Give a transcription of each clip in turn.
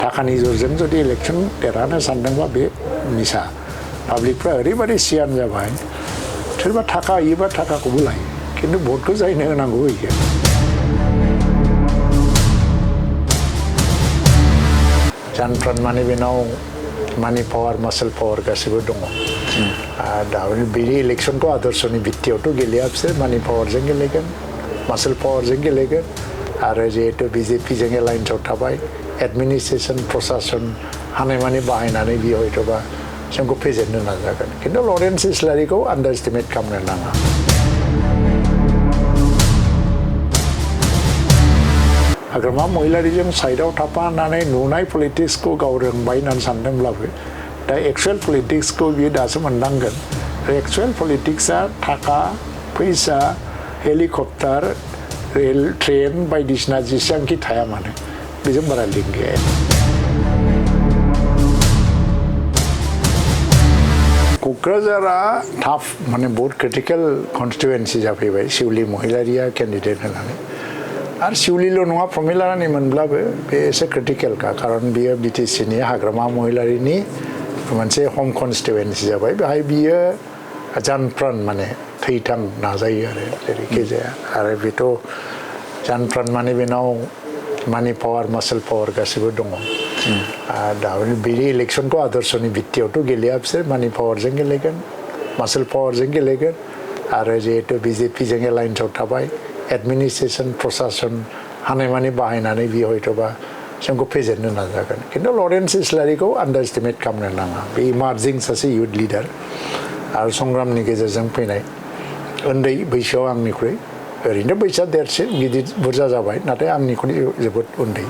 थाखानि जोरजों जुदि इलेक्शन देरहानो सानदोंबा बे मिसा पाब्लिकफ्रा ओरैबायदि सियान जाबाय सोरबा थाखा होयोबा थाखाखौबो लायो खिन्थु भटखौ जायनो होनांगौ होयो जानफ्रान माने बेनाव मानि पावार मासल पावार गासिबो दङ दा बिदि इलेक्शनखौ आदर्शनि भित्तियावथ' गेलेया बिसोर मानि पावारजों गेलेगोन मासल पावारजों गेलेगोन आरो जिहेतु बिजेपिजों एलायन्सआव थाबाय एडमिनिस्ट्रेशन प्रशासन हानायमानि बाहायनानै बियो हयथ'बा जोंखौ फेजेननो नाजागोन खिन्थु लरेन्स इस्लारिखौ आन्डार एस्टिमेट खालामनो नाङा हाग्रामा महिलारिजों साइडआव थाफानानै नुनाय पलिटिक्सखौ गाव रोंबाय होननानै सानदोंब्लाबो दा एक्सुवेल पलिटिक्सखौ बियो दासो मोनदांगोन एक्सुवेल पलिटिक्सआ थाखा फैसा हेलिकप्टार रेल ट्रेन बायदिसिना जेसेबांखि थाया मानो बेजों बारा लिंक गैया क'क्राझारा टाफ माने बहुत क्रिटिकल कन्स्टिटुवेन्सि जाफैबाय शिवली महिलारिया केन्डिडेट होनानै आरो शिवलील' नङा प्रमिलारानि मोनब्लाबो बे एसे क्रिटिकेलखा खारन बियो बिटिसिनि हाग्रामा महिलारिनि मोनसे हम कन्स्टिटुवेन्सि जाबाय बेहाय बियो जानफ्रान माने थैथां नाजायो आरो जेरैखि जाया आरो बेथ' जानफ्रान माने बेनाव मानि पावार मासल पावार गासिबो दङ दा बिदि इलेक्शनखौ आदर्शनि भित्तियावथ' गेलेया बिसोर मानि पावारजों गेलेगोन मासल पावारजों गेलेगोन आरो जिहेतु बिजेपिजों एलायन्सआव थाबाय एडमिनिस्ट्रेशन प्रशासन हानायमानि बाहायनानै बियो हयथ'बा जोंखौ फेजेननो नाजागोन खिन्थु लरेन्स इस्लारिखौ आन्डार एस्टिमेट खालामनो नाङा बे इमार्जिं सासे इयुथ लिडार आरो संग्रामनि गेजेरजों फैनाय उन्दै बैसोआव आंनिख्रुइ ओरैनो बैसोआ देरसिन गिदिर बुरजा जाबाय नाथाय आंनिख्रुइ जोबोद उन्दै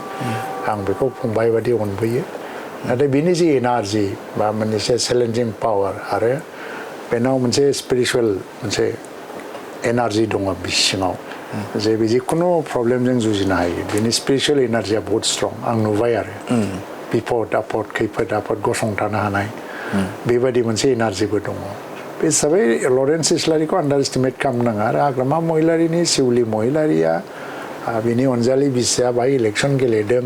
आं बेखौ फंबाय बादि अनबोयो नाथाय बिनि जि एनार्जि बा मोनसे चेलेन्जिं पावार आरो बेनाव मोनसे स्पिरिचुवेल मोनसे एनार्जि दङ बिसिङाव जे जिखुनु प्रब्लेमजों जुजिनो हायो बिनि स्पिरिचुवेल एनार्जिया बहुत स्ट्रं आं नुबाय आरो बिपद आफद खैफोद आफद गसंथानो हानाय बेबायदि मोनसे एनार्जिबो दङ बे हिसाबै लरेन्स इस्लारिखौ आन्डार एस्टिमेट खालामनाङा आरो हाग्रामा महिलारिनि शिवली महिलारिया बिनि अनजालि बिसिया बाहाय इलेक्सन गेलेदों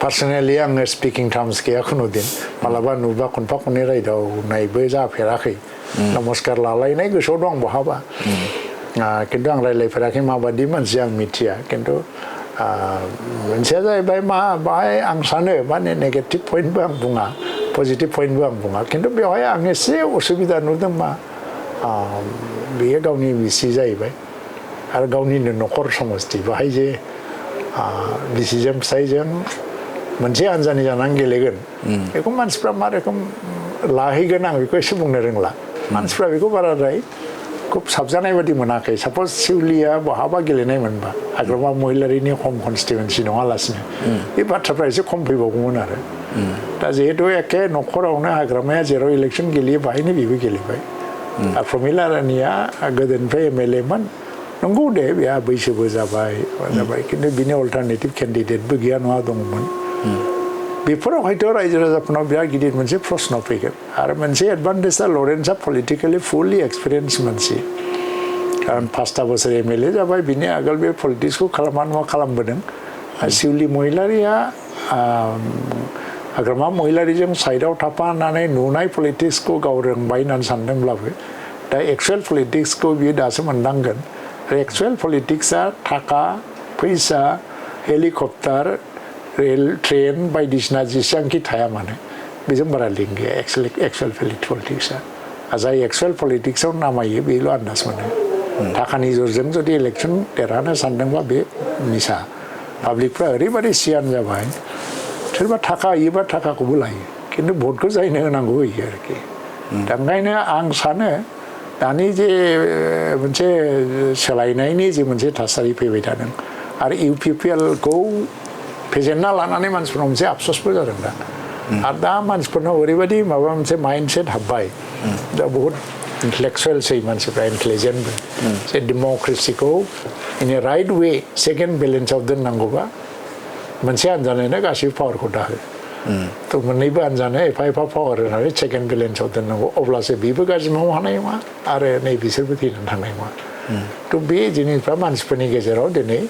पार्सनेलि आङो स्पिकिं टार्म्स गैया खुनुदिन मालाबा नुबा खनफा खननै रायदावनायबो जाफेराखै नमस्कार लालायनाय गोसोआव दं बहाबा खिन्थु आं रायलायफेराखै माबादि मानसि आं मिथिया खिन्थु मोनसेया जाहैबाय मा बाहाय आं सानो माने नेगेटिभ पइन्टबो आं बुङा पजिटिभ पइन्टबो आं बुङा खिन्थु बेवहाय आं एसे उसुबिदा नुदों मा बेयो गावनि बिसि जाहैबाय आरो गावनिनो न'खर समस्ति बाहाय जे बिसिजों फिसायजों मोनसे हान्जानि जानानै गेलेगोन बेखौ मानसिफ्रा मा रोखोम लाहैगोन आं बेखौ एसे बुंनो रोंला मानसिफ्रा बेखौ बाराद्राय खुब साबजानाय बादि मोनाखै सापज शिवलीया बहाबा गेलेनाय मोनबा हाग्रामा महिलारिनि हम कन्स्टिटुवेन्सि नङालासिनो बे बाथ्राफ्रा एसे खम फैबावगौमोन आरो दा जिहेतु एखे न'खरावनो हाग्रामाया जेराव इलेक्सन गेलेयो बाहायनो बेबो गेलेबाय आरो प्रमिला रानिया गोदोनिफ्राय एमएलए मोन नंगौ दे बेहा बैसोबो जाबाय खिन्थु बिनि अल्टारनेटिभ केन्डिडेटबो गैया नङा दङमोन बेफोराव हयथ' रायजो राजाफोरनाव बिराद गिदिर मोनसे प्रश्न फैगोन आरो मोनसे एडभान्टेजआ लरेन्सआ पलिटिकेलि फुलि एक्सपिरियेन्स मानसि खारन 5 बोसोर एमएलए जाबाय बिनि आगोल बे पलिटिक्सखौ खालामा नङा खालामबोदों शिवली महिलारिया हाग्रामा महिलारिजों साइडआव थाफानानै नुनाय पलिटिक्सखौ गाव रोंबाय होननानै सानदोंब्लाबो दा एक्सुवेल पलिटिक्सखौ बियो दासो मोनदांगोन एक्सुवेल पलिटिक्सआ थाखा फैसा हेलिकप्टार रेल ट्रेन बायदिसिना जेसेबांखि थाया मानो बेजों बारा लिंक गैया एक्सुवेल पलिटिक्सआ जाय एक्सुवेल पलिटिक्सआव नामायो बेल' आन्दाज मोनो थाखानि जोरजों जुदि इलेक्शन देरहानो सानदोंबा बे मिसा पाब्लिकफ्रा ओरैबायदि सियान जाबाय सोरबा थाखा होयोबा थाखाखौबो लायो खिन्थु भटखौ जायनो होनांगौ होयो आरोखि दा ओंखायनो आं सानो दानि जे मोनसे सोलायनायनि जे मोनसे थासारि फैबाय थादों आरो इउपिपिएलखौ फेजेनना लानानै मानसिफोरनाव मोनसे आफस'सबो जादों दा आरो दा मानसिफोरनाव ओरैबायदि माबा मोनसे माइन्डसेट हाबबाय दा बहुत इन्टेलेक्सुवेलसै मानसिफ्रा इन्टेलिजेन्टबो जे डेम'क्रेसिखौ इन ए राइट वे सेकेन्ड बेलेन्सआव दोननांगौबा मोनसे हान्जानो गासैबो पावारखौ दाहो थ' मोननैबो हान्जानो एफा एफा पावार होनानै सेकेन्ड बेलेन्सआव दोननांगौ अब्लासो बेबो गाज्रि मावनो हानाय नङा आरो नै बिसोरबो थैनानै थांनाय नङा थ' बे जिनिसफ्रा मानसिफोरनि गेजेराव दिनै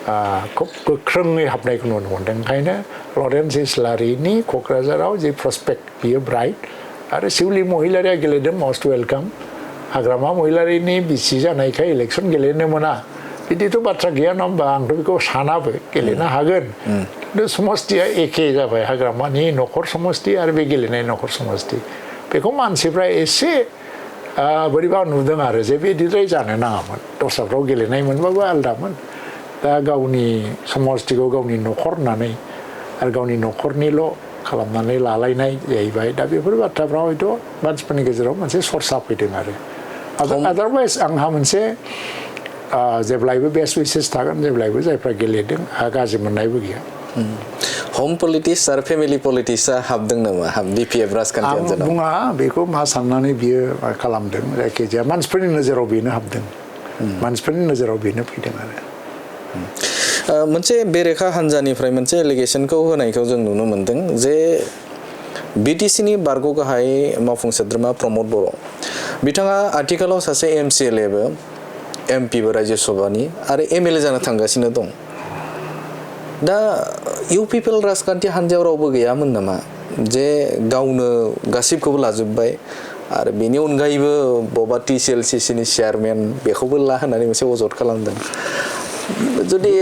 खोब गोख्रोङै हाबनायखौ नुनो मोन्दों ओंखायनो लरेन्स इस्लारिनि क'क्राझाराव जे प्रसपेक्ट बियो ब्राइट आरो शिवली महिलारिया गेलेदों मस्ट वेलकाम हाग्रामा महिलारिनि बिसि जानायखाय इलेक्सन गेलेनो मोना बिदिथ' बाथ्रा गैया नङा होमबा आंथ' बेखौ सानाबो गेलेनो हागोन खिन्थु समस्तिया एखे जाबाय हाग्रामानि न'खर समस्ति आरो बे गेलेनाय न'खर समस्ति बेखौ मानसिफ्रा एसे बोरैबा नुदों आरो जे बिदिद्राय जानो नाङामोन दस्राफ्राव गेलेनाय मोनबाबो आलदामोन दा गावनि समस्तिखौ गावनि न'खर होननानै आरो गावनि न'खरनिल' खालामनानै लालायनाय जाहैबाय दा बेफोर बाथ्राफ्रा हयथ' मानसिफोरनि गेजेराव मोनसे सरसा फैदों आरो आदारवाइज आंहा मोनसे जेब्लायबो बेस्ट उइसेस थागोन जेब्लायबो जायफ्रा गेलेदों गाज्रि मोननायबो गैया हम पलिटिक्स आरो फेमिलि पलिटिक्सआ हाबदों नामा बिपिएफ राजखान्थि आं बुङा बेखौ मा साननानै बियो खालामदों जायखिजाया मानसिफोरनि नोजोराव बेनो हाबदों मानसिफोरनि नोजोराव बेनो फैदों आरो मोनसे बेरेखा हान्जानिफ्राय मोनसे एलिगेसनखौ होनायखौ जों नुनो मोन्दों जे बिटिसिनि बारग' गाहाय मावफुं सोद्रोमा प्रमद बर' बिथाङा आथिखालाव सासे एमसिएलएबो एमपिबो राज्य सभानि आरो एमएलए जानो थांगासिनो दं दा इउ पिपल राजखान्थि हान्जायाव रावबो गैयामोन नामा जे गावनो गासिबखौबो लाजोब्बाय आरो बेनि अनगायैबो बबेबा टिसिएलसिसिनि चेयारमेन बेखौबो ला होननानै मोनसे अजद खालामदों जुदि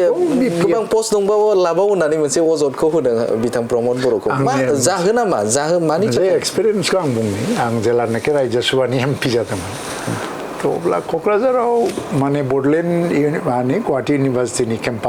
गोबां पस्ट दंबाबो लाबाव होननानै मोनसे अजदखौ होदों बिथां प्रमद बर'खौ मा जाहोना मा मानि थाखाय एक्सपिरियेन्सखौ आं बुंनि आं जेलानाखि राज्य सभानि एमपि जादोंमोन थ' अब्ला क'क्राझाराव माने बड'लेण्ड गुवाहाटि इउनिभार्सिटिनि केम्पास